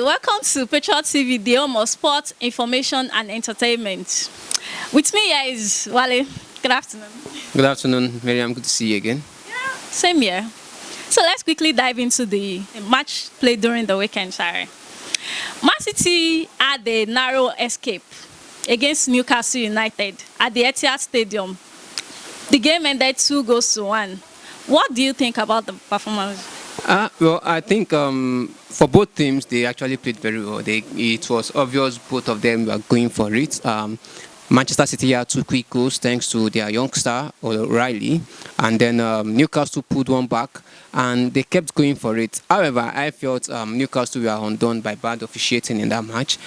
welcome to Patriot TV, the home of sports, information, and entertainment. With me here is Wale. Good afternoon. Good afternoon, Miriam. Good to see you again. Same here. So let's quickly dive into the match played during the weekend. Sorry. Man City had a narrow escape against Newcastle United at the Etihad Stadium. The game ended 2-1. What do you think about the performance? Well, I think for both teams, they actually played very well. It was obvious both of them were going for it. Manchester City had 2 quick goals thanks to their youngster, O'Reilly. And then Newcastle pulled one back and they kept going for it. However, I felt Newcastle were undone by bad officiating in that match.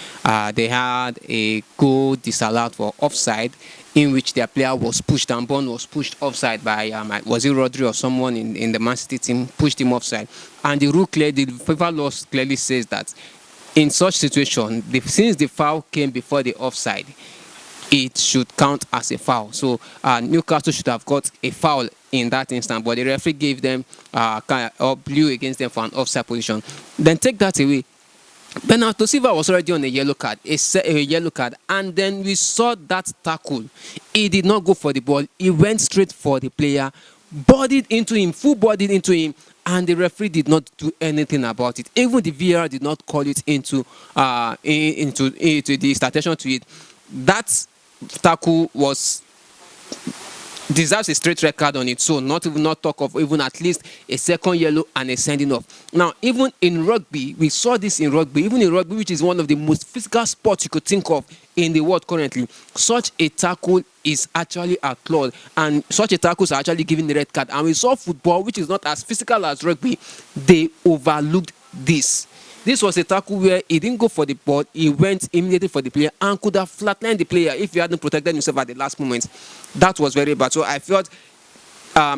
They had a goal disallowed for offside, in which their player was pushed and Bond was pushed offside by, was it Rodri or someone in the Man City team, pushed him offside. And the rule clearly, the FIFA law clearly says that in such situation, since the foul came before the offside, it should count as a foul. So Newcastle should have got a foul in that instant, but the referee gave them blew against them for an offside position. Then take that away. Bernardo Silva was already on a yellow card, and then we saw that tackle. He did not go for the ball. He went straight for the player, bodied into him, full bodied into him, and the referee did not do anything about it. Even the VAR did not call it into the attention to it. That tackle deserves a straight red card on its own, not talk of even at least a second yellow and a sending off. Now, even in rugby, we saw this in rugby, which is one of the most physical sports you could think of in the world currently, such a tackle is actually outlawed, and such a tackles are actually given the red card. And we saw football, which is not as physical as rugby, they overlooked this. This was a tackle where he didn't go for the ball, he went immediately for the player and could have flatlined the player if he hadn't protected himself at the last moment. That was very bad. So I felt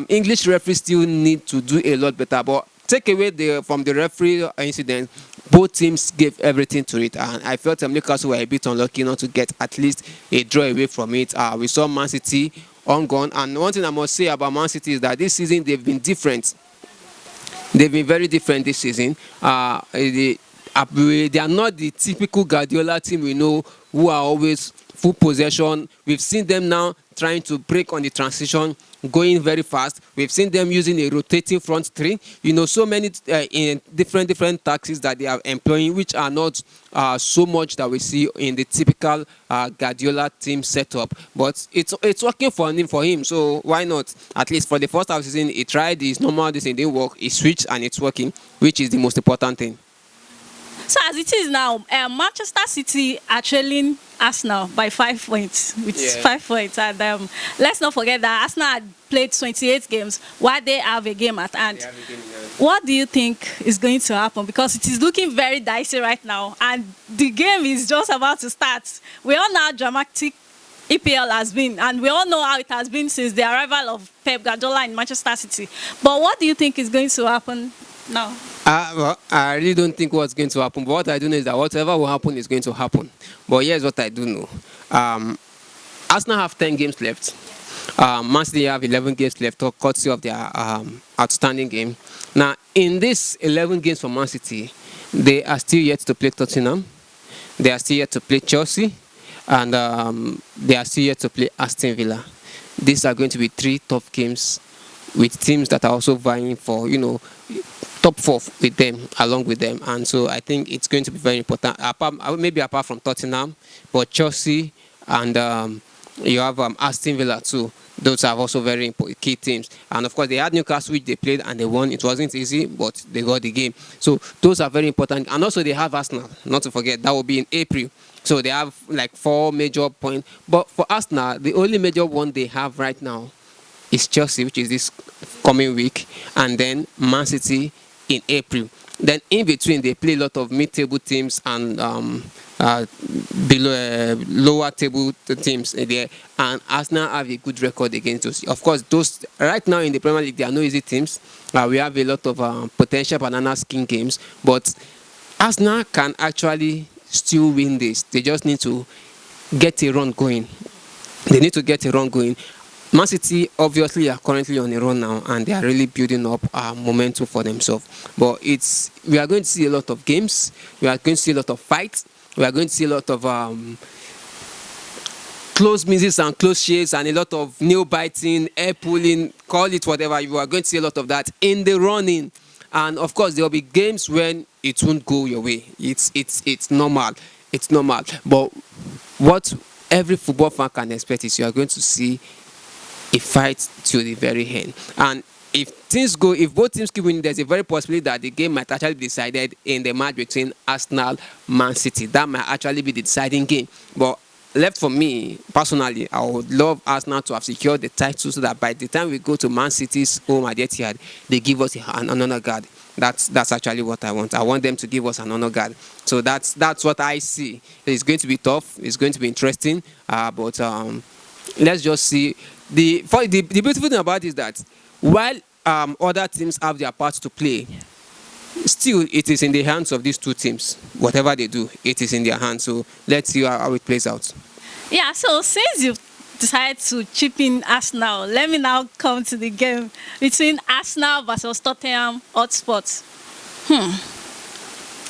English referees still need to do a lot better. But take away from the referee incident, both teams gave everything to it. And I felt Newcastle were a bit unlucky not to get at least a draw away from it. We saw Man City on gone. And one thing I must say about Man City is that this season they've been different. They've been very different this season. They are not the typical Guardiola team we know who are always full possession. We've seen them now trying to break on the transition, going very fast. We've seen them using a rotating front three. So many in different tactics that they are employing, which are not so much that we see in the typical Guardiola team setup. But it's working for him. So why not? At least for the first half season, he tried his normal. This didn't work. He switched and it's working, which is the most important thing. So as it is now, Manchester City are trailing Arsenal by 5 points, with 5 points. And let's not forget that Arsenal had played 28 games while they have a game at hand. What do you think is going to happen? Because it is looking very dicey right now, and the game is just about to start. We all know how dramatic EPL has been, and we all know how it has been since the arrival of Pep Guardiola in Manchester City. But what do you think is going to happen now? Well, I really don't think what's going to happen. But what I do know is that whatever will happen is going to happen. But here's what I do know. Arsenal have 10 games left. Man City have 11 games left, courtesy of their outstanding game. Now, in these 11 games for Man City, they are still yet to play Tottenham. They are still yet to play Chelsea. And they are still yet to play Aston Villa. These are going to be 3 tough games with teams that are also vying for, top 4 with them, along with them. And so I think it's going to be very important, maybe apart from Tottenham, but Chelsea and you have Aston Villa too. Those are also very important key teams. And of course, they had Newcastle, which they played and they won. It wasn't easy, but they got the game. So those are very important. And also they have Arsenal, not to forget. That will be in April. So they have like 4 major points. But for Arsenal, the only major one they have right now is Chelsea, which is this coming week, and then Man City in April. Then in between, they play a lot of mid-table teams and below lower table teams there. And Arsenal have a good record against those. Of course, those right now in the Premier League, there are no easy teams. We have a lot of potential banana skin games, but Arsenal can actually still win this. They just need to get a run going. Man City obviously are currently on a run now, and they are really building up momentum for themselves. But we are going to see a lot of games. We are going to see a lot of fights. We are going to see a lot of close misses and close shaves and a lot of nail biting, air pulling, call it whatever. You are going to see a lot of that in the running. And of course, there will be games when it won't go your way. It's normal. It's normal. But what every football fan can expect is you are going to see a fight to the very end. And if both teams keep winning, there's a very possibility that the game might actually be decided in the match between Arsenal, Man City. That might actually be the deciding game. But left for me, personally, I would love Arsenal to have secured the title so that by the time we go to Man City's home at Etihad, they give us an honor guard. That's actually what I want. I want them to give us an honor guard. So that's what I see. It's going to be tough. It's going to be interesting. But let's just see. The beautiful thing about it is that while other teams have their parts to play, still it is in the hands of these two teams. Whatever they do, it is in their hands. So let's see how it plays out. Yeah, so since you've decided to chip in Arsenal, let me now come to the game between Arsenal versus Tottenham Hotspurs.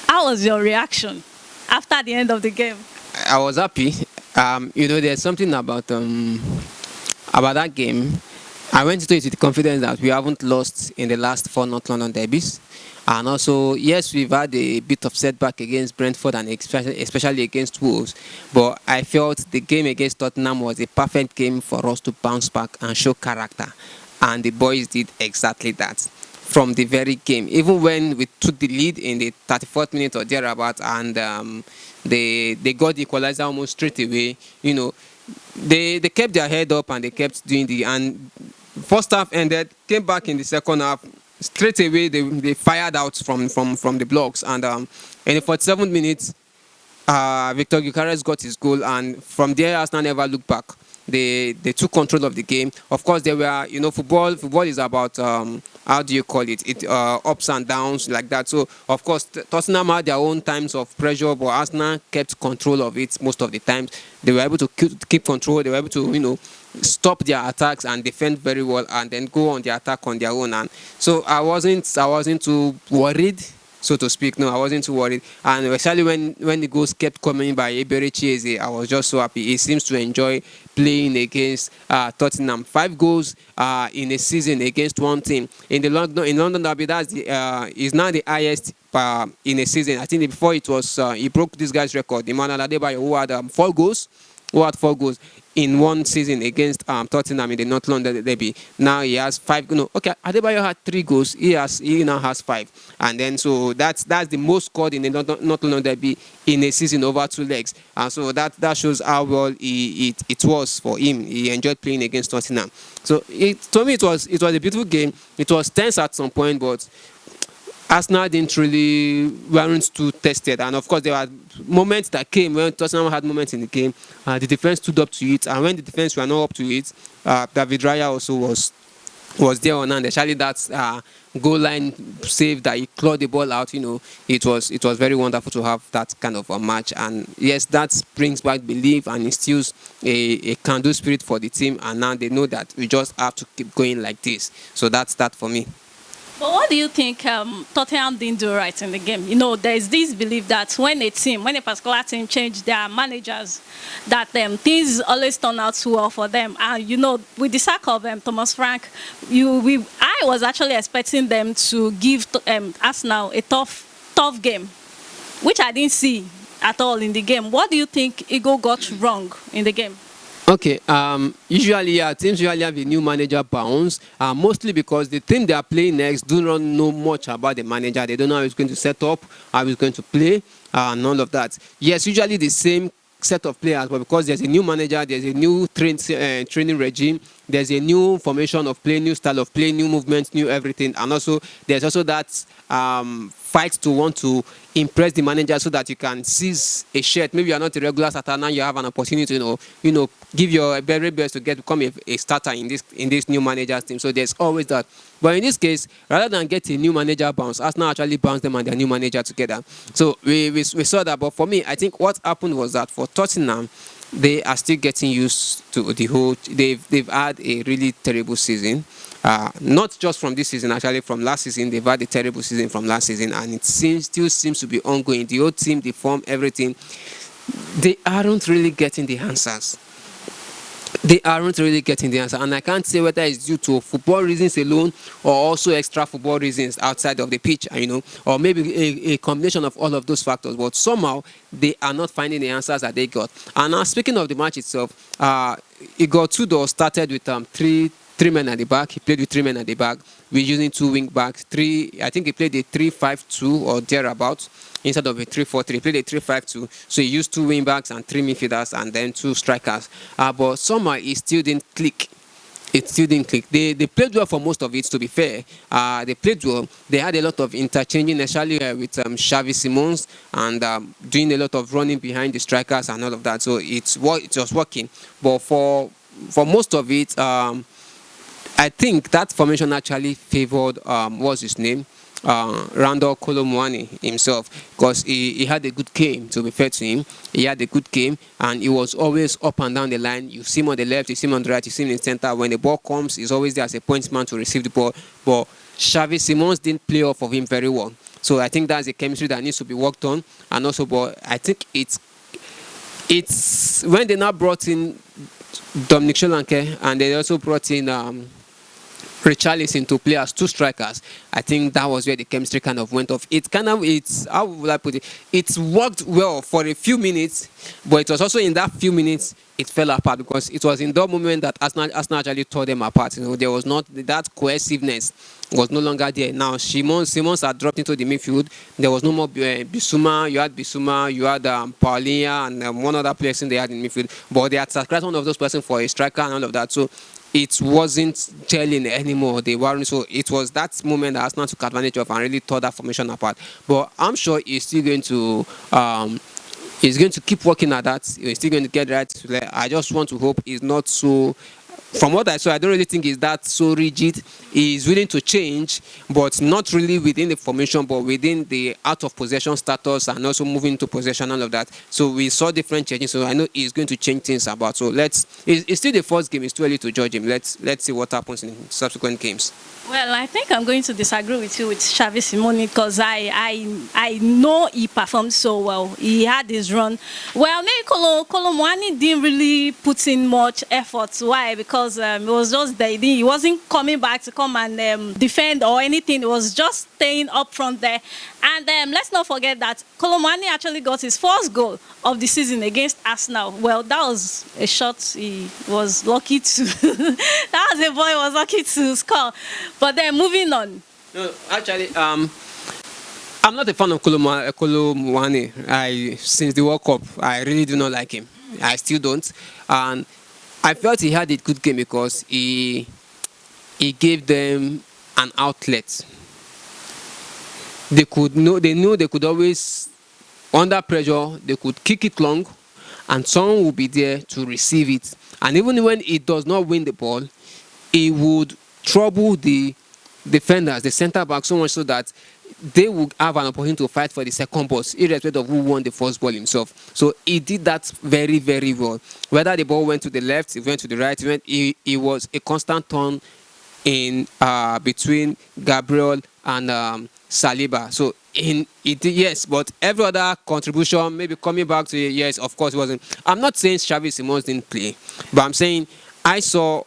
How was your reaction after the end of the game? I was happy. There's something about that game. I went into it with confidence that we haven't lost in the last 4 North London derbies. And also, yes, we've had a bit of setback against Brentford and especially against Wolves. But I felt the game against Tottenham was a perfect game for us to bounce back and show character. And the boys did exactly that from the very game. Even when we took the lead in the 34th minute or thereabout, and they got the equalizer almost straight away, they kept their head up and they kept doing and first half ended, came back in the second half. Straight away, they fired out from the blocks, and in the 47th minute, Victor Gyökeres got his goal, and from there, Arsenal never looked back. They took control of the game. Of course, they were, football is about how do you call it? Ups and downs like that. So, of course, Tottenham had their own times of pressure, but Arsenal kept control of it most of the times. They were able to keep control. They were able to, stop their attacks and defend very well, and then go on the attack on their own. And so I wasn't too worried, so to speak. No, I wasn't too worried. And especially when the goals kept coming by Eberechi, I was just so happy. He seems to enjoy playing against Tottenham. 5 goals in a season against one team in London derby. That's is now the highest in a season. I think before it was he broke this guy's record, Emmanuel Adebayo, who had 4 goals. In one season against Tottenham in the North London derby. Now he has 5. Adebayo had 3 goals. He now has 5, and then so that's the most scored in the North London derby in a season over 2 legs. And so that shows how well it was for him. He enjoyed playing against Tottenham. So to me it was a beautiful game. It was tense at some point, but Arsenal weren't too tested, and of course there were moments that came when Tottenham had moments in the game. The defense stood up to it, and when the defense were not up to it, David Raya also was there on hand. Especially that goal line save that he clawed the ball out. It was very wonderful to have that kind of a match, and yes, that brings back belief and instills a can-do spirit for the team. And now they know that we just have to keep going like this. So that's that for me. But what do you think Tottenham didn't do right in the game? There is this belief that when a particular team change their managers, that things always turn out well for them. And with the sack of Thomas Frank, I was actually expecting them to give Arsenal a tough game, which I didn't see at all in the game. What do you think Igor got wrong in the game? Okay, usually teams usually have a new manager bounce, mostly because the team they are playing next do not know much about the manager. They don't know how he's going to set up, how he's going to play, and all of that. Yes, usually the same set of players, but because there's a new manager, there's a new training regime, there's a new formation of play, new style of play, new movements, new everything, and also there's also that fight to want to impress the manager so that you can seize a shirt. Maybe you're not a regular starter, now you have an opportunity to give your very best to become a starter in this new manager's team. So there's always that. But in this case, rather than get a new manager bounce, Arsenal actually bounced them and their new manager together. So we saw that. But for me, I think what happened was that for Tottenham, they are still getting used to the whole. They've had a really terrible season. Not just from this season, actually from last season. They've had a terrible season from last season, and it still seems to be ongoing. The whole team, the form, everything, they aren't really getting the answers. They aren't really getting the answer, and I can't say whether it's due to football reasons alone or also extra football reasons outside of the pitch, or maybe a combination of all of those factors. But somehow they are not finding the answers that they got. And now, speaking of the match itself, Igor Tudor started with three men at the back. He played with 3 men at the back. We're using 2 wing backs. I think he played a 3-5-2 or thereabouts instead of a 3-4-3. He played a 3-5-2. So he used 2 wing backs and 3 midfielders and then 2 strikers. But somehow it still didn't click. It still didn't click. They played well for most of it, to be fair. They played well. They had a lot of interchanging, especially with Xavi Simons, and doing a lot of running behind the strikers and all of that. So it was working. But for most of it, I think that formation actually favored what's his name, Randall Colomwani himself, because he had a good game. To be fair to him, he had a good game, and he was always up and down the line. You see him on the left, you see him on the right, you see him in the center. When the ball comes, he's always there as a point man to receive the ball. But Xavi Simons didn't play off of him very well. So I think that's a chemistry that needs to be worked on. And also, but I think it's when they now brought in Dominic Solanke, and they also brought in Richarlison to play as 2 strikers. I think that was where the chemistry kind of went off. How would I put it? It worked well for a few minutes, but it was also in that few minutes it fell apart, because it was in that moment that Arsenal actually tore them apart. There was not that cohesiveness was no longer there. Now Simons had dropped into the midfield. There was no more Bissouma. You had Bissouma, you had Paulinho, and one other person they had in midfield. But they had sacrificed one of those persons for a striker and all of that. So it wasn't gelling anymore. They weren't. So it was that moment that Arsenal took advantage of and really tore that formation apart. But I'm sure he's still going to keep working at that. He's still going to get right. I just want to hope he's not so. From what I saw, I don't really think he's that so rigid. He's willing to change, but not really within the formation, but within the out of possession status and also moving into possession, all of that. So we saw different changes. So I know he's going to change things about. So it's still the first game. It's too early to judge him. Let's see what happens in subsequent games. Well, I think I'm going to disagree with you with Xavi Simone, because I know he performed so well. He had his run. Well, maybe Colomwani didn't really put in much effort. Why? Because it was just there. He wasn't coming back to come and defend or anything. It was just staying up front there. And let's not forget that Colomwani actually got his first goal of the season against Arsenal. Well, that was a shot he was lucky to. That was a boy who was lucky to score. But then moving on. No, actually, I'm not a fan of Colomwani. Since the World Cup, I really do not like him. I still don't. And I felt he had a good game because he gave them an outlet. They knew they could always, under pressure, they could kick it long, and someone would be there to receive it. And even when it does not win the ball, it would trouble the defenders, the centre back, so much so that they would have an opportunity to fight for the second ball, irrespective of who won the first ball himself. So he did that very, very well. Whether the ball went to the left, it went to the right, it was a constant turn in between Gabriel and Saliba. So yes, but every other contribution, maybe coming back to yes, of course it wasn't. I'm not saying Xavi Simons didn't play, but I'm saying I saw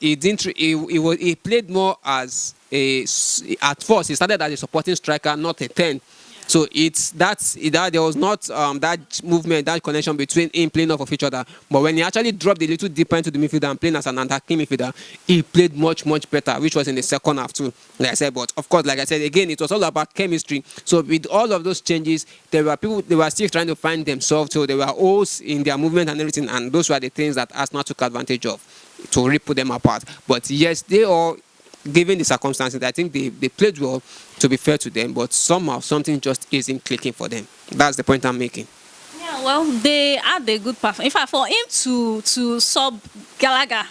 he didn't. He played more as at first he started as a supporting striker, not a 10. So that there was not that movement, that connection between him playing off of each other. But when he actually dropped a little deeper into the midfield and playing as an attacking midfielder, he played much, much better, which was in the second half too, like I said. But of course, like I said, again, it was all about chemistry. So with all of those changes, there were people, they were still trying to find themselves. So there were holes in their movement and everything. And those were the things that Arsenal took advantage of to really put them apart. But yes, they all, given the circumstances, I think they played well, to be fair to them, but somehow something just isn't clicking for them. That's the point I'm making. Yeah, well, they had a good performance. In fact, for him to sub Gallagher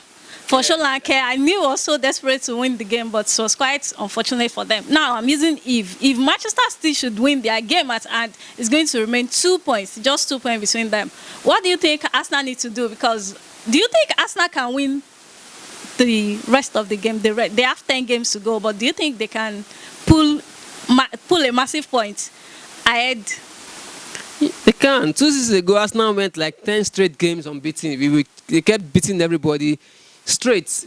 for Sri Lanka. I knew was so desperate to win the game, but it was quite unfortunate for them. Now I'm using if Manchester City should win their game at hand, it's going to remain 2 points, just 2 points between them. What do you think Arsenal need to do? Because do you think Arsenal can win the rest of the game? They have 10 games to go, but do you think they can pull a massive point ahead? They can. 2 seasons ago, Arsenal went like 10 straight games unbeaten. They kept beating everybody straight.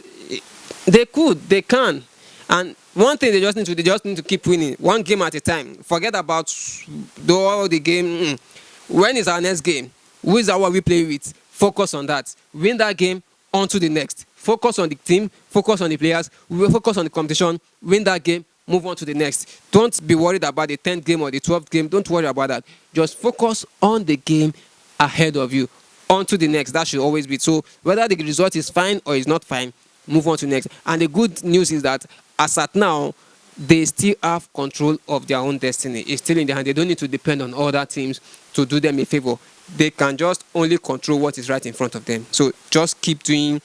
They could, they can. And one thing they just need to keep winning, one game at a time. Forget about all the game. When is our next game? Who is our we play with? Focus on that. Win that game, on to the next. Focus on the team, focus on the players, focus on the competition, win that game, move on to the next. Don't be worried about the 10th game or the 12th game. Don't worry about that. Just focus on the game ahead of you. On to the next. That should always be. So whether the result is fine or is not fine, move on to the next. And the good news is that as at now, they still have control of their own destiny. It's still in their hand. They don't need to depend on other teams to do them a favor. They can just only control what is right in front of them. So just keep doing.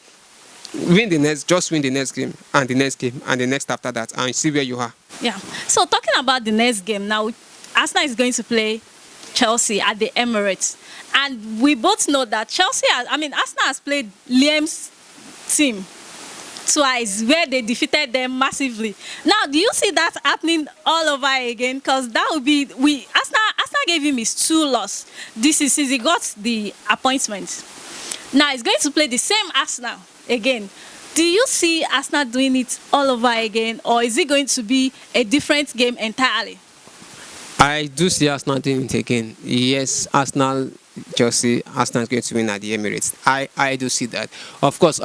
Win the next game and the next game and the next after that, and see where you are. Yeah. So talking about the next game now, Arsenal is going to play Chelsea at the Emirates, and we both know that Arsenal has played Liam's team twice, where they defeated them massively. Now, do you see that happening all over again? Because that would be Arsenal gave him his 2 loss. This is since he got the appointment. Now he's going to play the same Arsenal again. Do you see Arsenal doing it all over again, or is it going to be a different game entirely? I do see Arsenal doing it again. Yes, Chelsea, Arsenal is going to win at the Emirates. I do see that. Of course,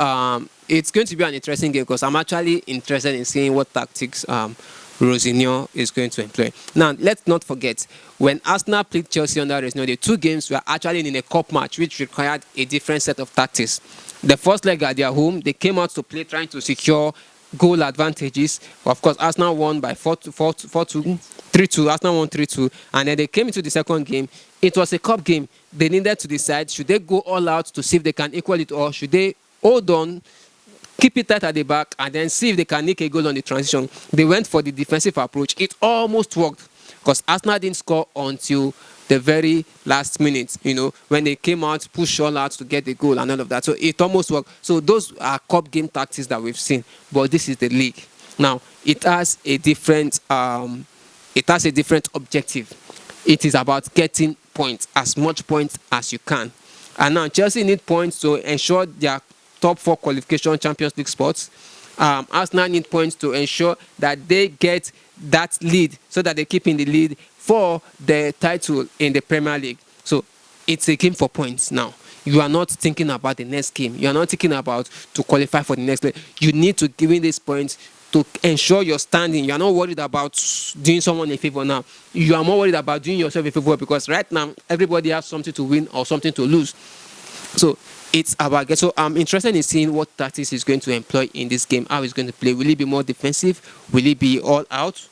it's going to be an interesting game because I'm actually interested in seeing what tactics Rosinho is going to employ. Now, let's not forget, when Arsenal played Chelsea under Rosinho, the 2 games were actually in a cup match, which required a different set of tactics. The first leg at their home, they came out to play trying to secure goal advantages. Of course, Arsenal won by 3-2. Arsenal won 3-2. And then they came into the second game. It was a cup game. They needed to decide, should they go all out to see if they can equal it, or should they hold on, keep it tight at the back, and then see if they can nick a goal on the transition. They went for the defensive approach. It almost worked because Arsenal didn't score until the very last minute, when they came out, pushed all out to get the goal and all of that. So it almost worked. So those are cup game tactics that we've seen. But this is the league. Now, it has a different objective. It is about getting points, as much points as you can. And now Chelsea need points to ensure their top 4 qualification Champions League spots. Arsenal need points to ensure that they get that lead so that they keep in the lead for the title in the Premier League. So it's a game for points now. You are not thinking about the next game. You are not thinking about to qualify for the next league. You need to give in these points to ensure your standing. You are not worried about doing someone a favor now. You are more worried about doing yourself a favor because right now everybody has something to win or something to lose. So it's about. So I'm interested in seeing what tactics he's going to employ in this game. How he's going to play. Will he be more defensive? Will he be all out?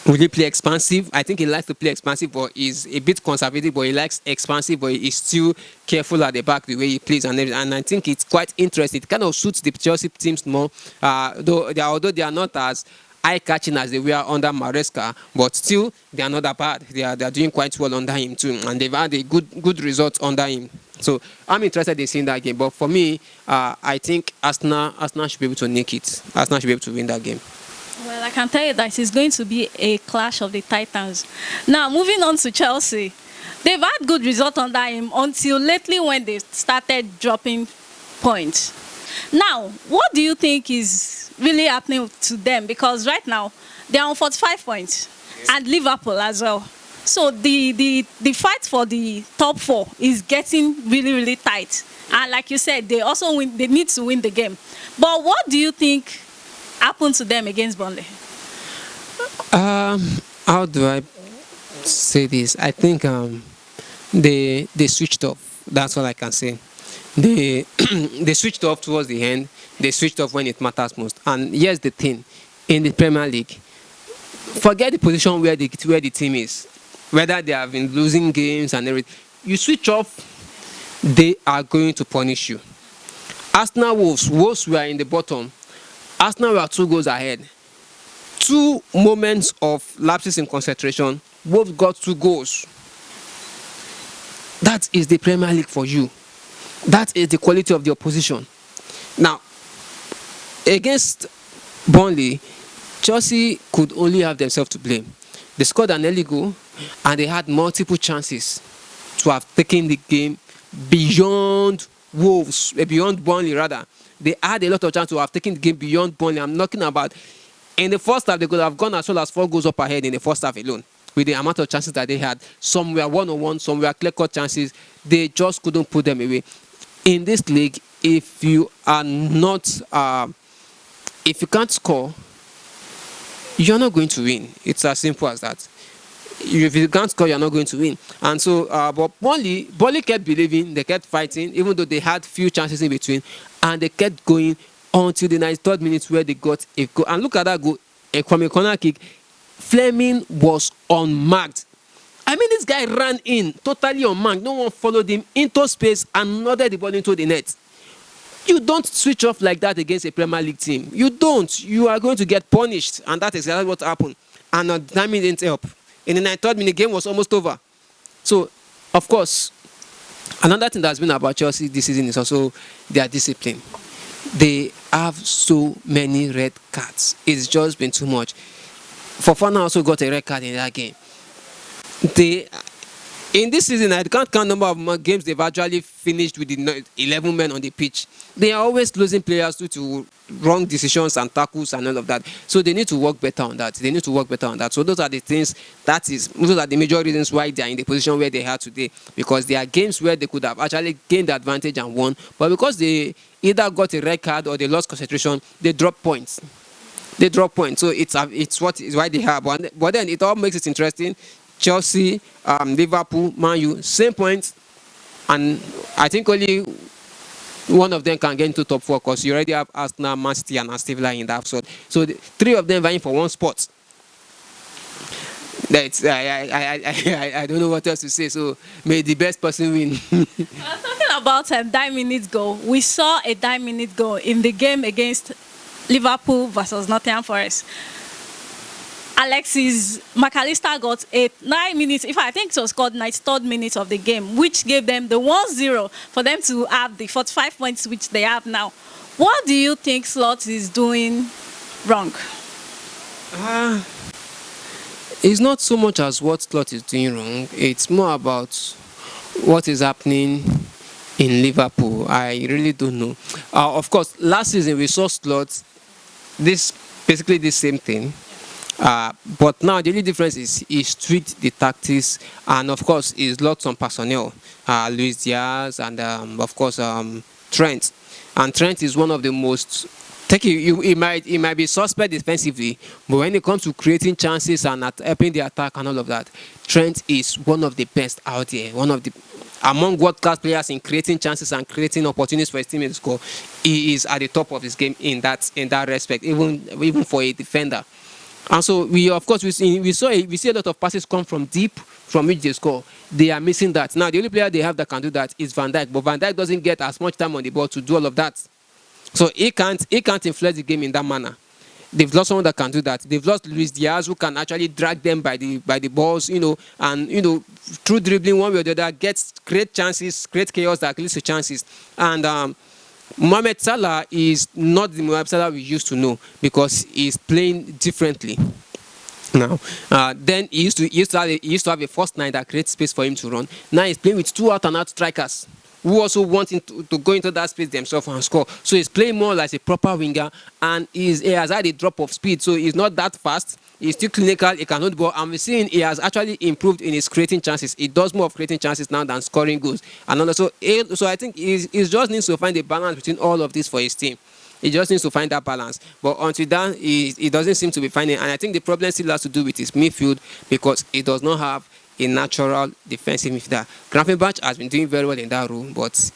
Will he play expansive? I think he likes to play expansive, but he's a bit conservative, but he likes expansive, but he's still careful at the back the way he plays. And I think it's quite interesting. It kind of suits the Chelsea teams more, although they are not as eye-catching as they were under Maresca, but still they are not that bad. They are doing quite well under him too, and they've had a good result under him. So I'm interested in seeing that game. But for me, I think Arsenal should be able to nick it. Arsenal should be able to win that game. Well, I can tell you that it's going to be a clash of the Titans. Now, moving on to Chelsea. They've had good results under him until lately when they started dropping points. Now, what do you think is really happening to them? Because right now, they're on 45 points. Yes. And Liverpool as well. So the fight for the top 4 is getting really, really tight. And like you said, they need to win the game. But what do you think happened to them against Burnley? How do I say this? I think they switched off. That's all I can say. They switched off towards the end. They switched off when it matters most. And here's the thing: in the Premier League, forget the position where the team is, whether they have been losing games and everything. You switch off, they are going to punish you. Arsenal Wolves were in the bottom. Arsenal were 2 goals ahead. 2 moments of lapses in concentration. Wolves got 2 goals. That is the Premier League for you. That is the quality of the opposition. Now, against Burnley, Chelsea could only have themselves to blame. They scored an early goal and they had multiple chances to have taken the game beyond beyond Burnley rather. They had a lot of chance to have taken the game beyond Burnley. I'm talking about in the first half, they could have gone as well as 4 goals up ahead in the first half alone with the amount of chances that they had. Some were one-on-one, some were clear-cut chances. They just couldn't put them away. In this league, if you are not, if you can't score, you're not going to win. It's as simple as that. If you can't score, you're not going to win. And so, but Burnley kept believing, they kept fighting, even though they had few chances in between, and they kept going until the 93rd minute where they got a goal. And look at that goal, from a corner kick. Fleming was unmarked. I mean, this guy ran in totally unmarked. No one followed him into space and nodded the ball into the net. You don't switch off like that against a Premier League team. You don't. You are going to get punished. And that is exactly what happened. And the timing didn't help. In the 93rd minute, the game was almost over. So, of course, another thing that's been about Chelsea this season is also their discipline. They have so many red cards. It's just been too much. Fofana also got a red card in that game. In this season, I can't count the number of games they've actually finished with the 11 men on the pitch. They are always losing players due to wrong decisions and tackles and all of that. So they need to work better on that. So those are the things, those are the major reasons why they are in the position where they are today. Because there are games where they could have actually gained the advantage and won. But because they either got a red card or they lost concentration, they drop points. So it's why they have. But then it all makes it interesting. Chelsea, Liverpool, Man U, same points, and I think only one of them can get into top 4 because you already have Arsenal, Man City, and Aston Villa in that sort. So the 3 of them vying for 1 spot. That's I don't know what else to say. So may the best person win. Talking about a 9-minute goal, we saw a 9-minute goal in the game against Liverpool versus Nottingham Forest. Alexis McAllister got 9 minutes, I think it was called 93rd minute of the game, which gave them the 1-0 for them to have the 45 points which they have now. What do you think Slot is doing wrong? It's not so much as what Slot is doing wrong. It's more about what is happening in Liverpool. I really don't know. Of course, last season we saw Slot basically the same thing. But now the only difference is he tweaked the tactics, and of course he's lost some personnel, Luis Diaz and of course Trent. And Trent is one of the most he might be suspect defensively, but when it comes to creating chances and helping the attack and all of that, Trent is one of the best out there. Among world-class players in creating chances and creating opportunities for his team to score. He is at the top of his game in that respect, even for a defender. And so we see a lot of passes come from deep, from which they score. They are missing that. Now the only player they have that can do that is Van Dijk, but Van Dijk doesn't get as much time on the ball to do all of that. So he can't influence the game in that manner. They've lost someone that can do that. They've lost Luis Diaz, who can actually drag them by the balls, and through dribbling one way or the other, create chances, create chaos that leads to chances. And Mohamed Salah is not the Mohamed Salah we used to know because he's playing differently now. Then he used to have a first 9 that creates space for him to run. Now he's playing with 2 out-and-out strikers who also want him to go into that space themselves and score. So he's playing more like a proper winger, and he has had a drop of speed, so he's not that fast. He's still clinical, he can hold the ball, and we're seeing he has actually improved in his creating chances. He does more of creating chances now than scoring goals. And also, so I think he just needs to find a balance between all of this for his team. He just needs to find that balance. But until then, he doesn't seem to be finding it. And I think the problem still has to do with his midfield because he does not have a natural defensive midfielder. Gravenberch has been doing very well in that role, but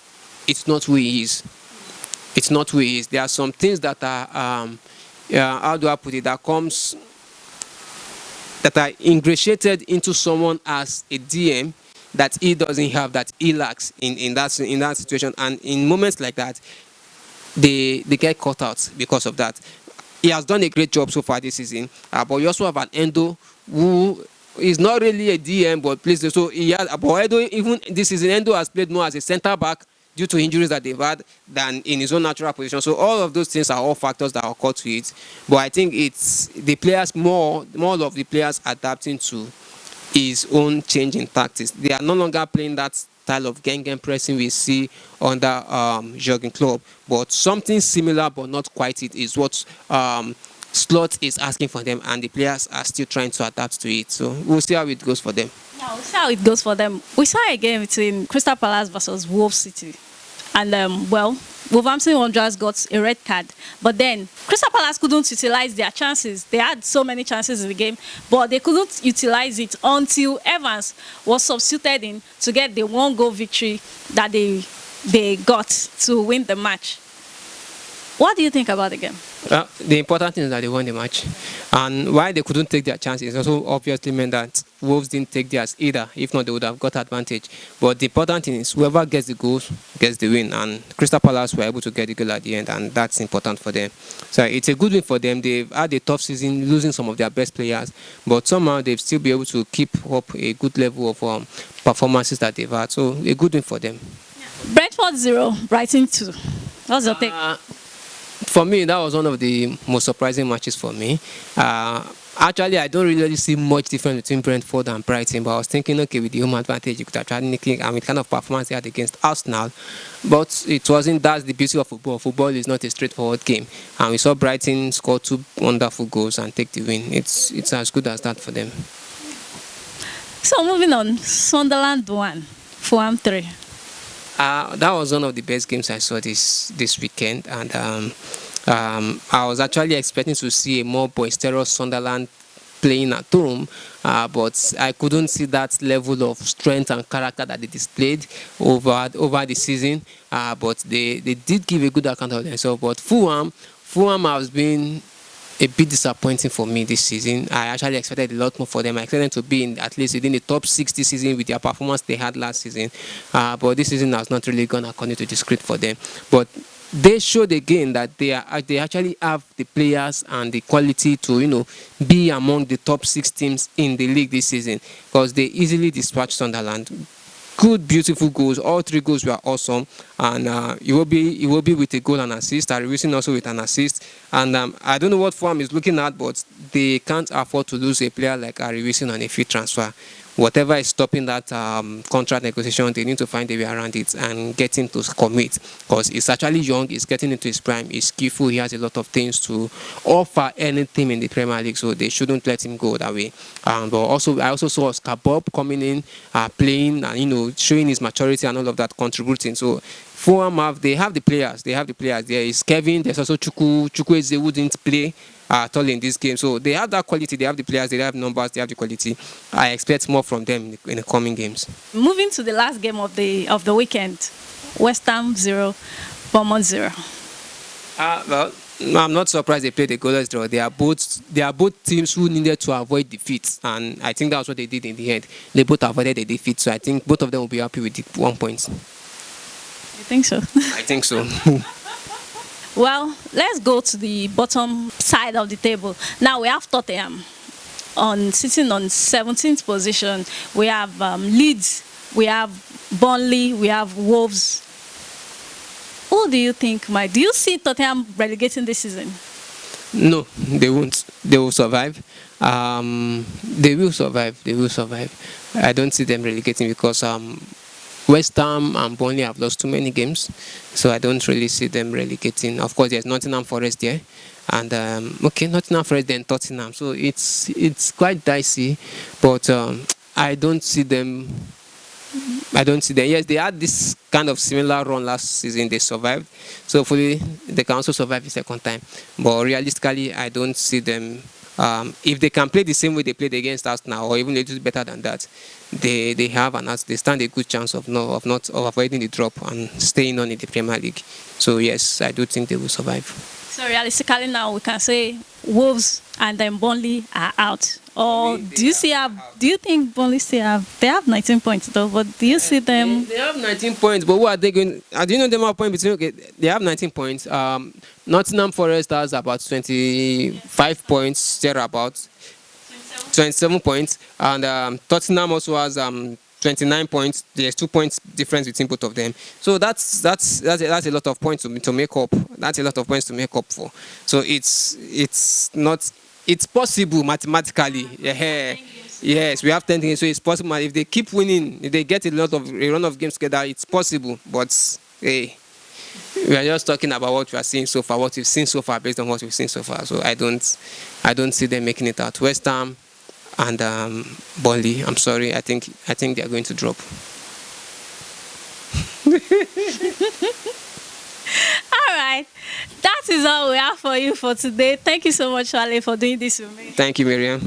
it's not who he is. It's not who he is. There are some things that are, how do I put it, that are ingratiated into someone as a DM that he doesn't have, that he lacks in that situation. And in moments like that, they get caught out because of that. He has done a great job so far this season, but you also have an Endo who is not really a DM, but plays. So he has, but Endo, even this season, Endo has played more as a centre back due to injuries that they've had than in his own natural position. So all of those things are all factors that occur to it. But I think it's the players more of the players adapting to his own change in tactics. They are no longer playing that style of gang pressing we see under Jurgen Klopp, but something similar but not quite it is what Slot is asking for them, and the players are still trying to adapt to it. So we'll see how it goes for them. Yeah, we'll see how it goes for them. We saw a game between Crystal Palace versus Wolves City, and Wolverhampton Wanderers got a red card, but then Crystal Palace couldn't utilize their chances. They had so many chances in the game, but they couldn't utilize it until Evans was substituted in to get the 1-goal victory that they got to win the match. What do you think about the game? The important thing is that they won the match, and why they couldn't take their chances also obviously meant that Wolves didn't take theirs either. If not, they would have got advantage. But the important thing is whoever gets the goals gets the win, and Crystal Palace were able to get the goal at the end, and that's important for them. So it's a good win for them. They've had a tough season, losing some of their best players, but somehow they've still been able to keep up a good level of performances that they've had. So a good win for them. Brentford 0, Brighton 2. What's your take? For me, that was one of the most surprising matches for me. Actually, I don't really see much difference between Brentford and Brighton, but I was thinking, okay, with the home advantage, you could have tried anything, and with kind of performance they had against Arsenal, but it wasn't. That's the beauty of football. Football is not a straightforward game, and we saw Brighton score 2 wonderful goals and take the win. It's as good as that for them. So moving on, Sunderland 1, Fulham 3. That was one of the best games I saw this weekend, and I was actually expecting to see a more boisterous Sunderland playing at home, but I couldn't see that level of strength and character that they displayed over the season. But they did give a good account of themselves. But Fulham has been a bit disappointing for me this season. I actually expected a lot more for them. I expected them to be at least within the top 6 this season with their performance they had last season. But this season has not really gone according to the script for them. But they showed again that they actually have the players and the quality to be among the top 6 teams in the league this season, because they easily dispatched Sunderland. Good, beautiful goals. All 3 goals were awesome, and it will be with a goal and assist. Harry Wilson also with an assist, and I don't know what Fulham is looking at, but they can't afford to lose a player like Harry Wilson on a free transfer. Whatever is stopping that contract negotiation, they need to find a way around it and get him to commit, because he's actually young, he's getting into his prime, he's skillful, he has a lot of things to offer any team in the Premier League, so they shouldn't let him go that way. But also, I also saw Oscar Bob coming in, playing, and showing his maturity and all of that, contributing. So Fulham they have the players. There is Kevin. There's also Chukwueze who didn't play at all in this game. So they have that quality. They have the players. They have numbers. They have the quality. I expect more from them in the coming games. Moving to the last game of the weekend, West Ham 0, Bournemouth 0. Well, I'm not surprised they played a goalless draw. They are both teams who needed to avoid defeat, and I think that's what they did in the end. They both avoided the defeat, so I think both of them will be happy with the 1 point. You think so? I think so. Well, let's go to the bottom side of the table. Now we have Tottenham sitting on 17th position. We have Leeds, we have Burnley, we have Wolves. Who do you think do you see Tottenham relegating this season? No, they won't. They will survive. They will survive. I don't see them relegating because West Ham and Burnley have lost too many games, so I don't really see them relegating. Of course, there's Nottingham Forest there, and Nottingham Forest then Tottenham, so it's quite dicey, but I don't see them. Yes, they had this kind of similar run last season. They survived, so hopefully they can also survive the second time. But realistically, I don't see them. If they can play the same way they played against us now, or even a little better than that, they stand a good chance of avoiding the drop and staying on in the Premier League. So yes, I do think they will survive. So realistically now we can say Wolves and then Burnley are out. Or do you think Burnley still have, they have 19 points though, but do you see them? They have 19 points, but what are they going? Do you know them have point between? Okay, they have 19 points. Nottingham Forest has about 25 points, thereabouts. 27 points, and Tottenham also has 29 points. There's 2 points difference between both of them. So that's a lot of points to make up. That's a lot of points to make up for. So it's possible mathematically. Yeah. Yes, we have 10 games, so it's possible. If they keep winning, if they get a run of games together, it's possible. But hey, we are just talking about what we are seeing so far, what we've seen so far, based on what we've seen so far. So I don't see them making it out. West Ham and Burnley, I'm sorry, I think they are going to drop. All right, that is all we have for you for today. Thank you so much, Wale, for doing this with me. Thank you, Miriam.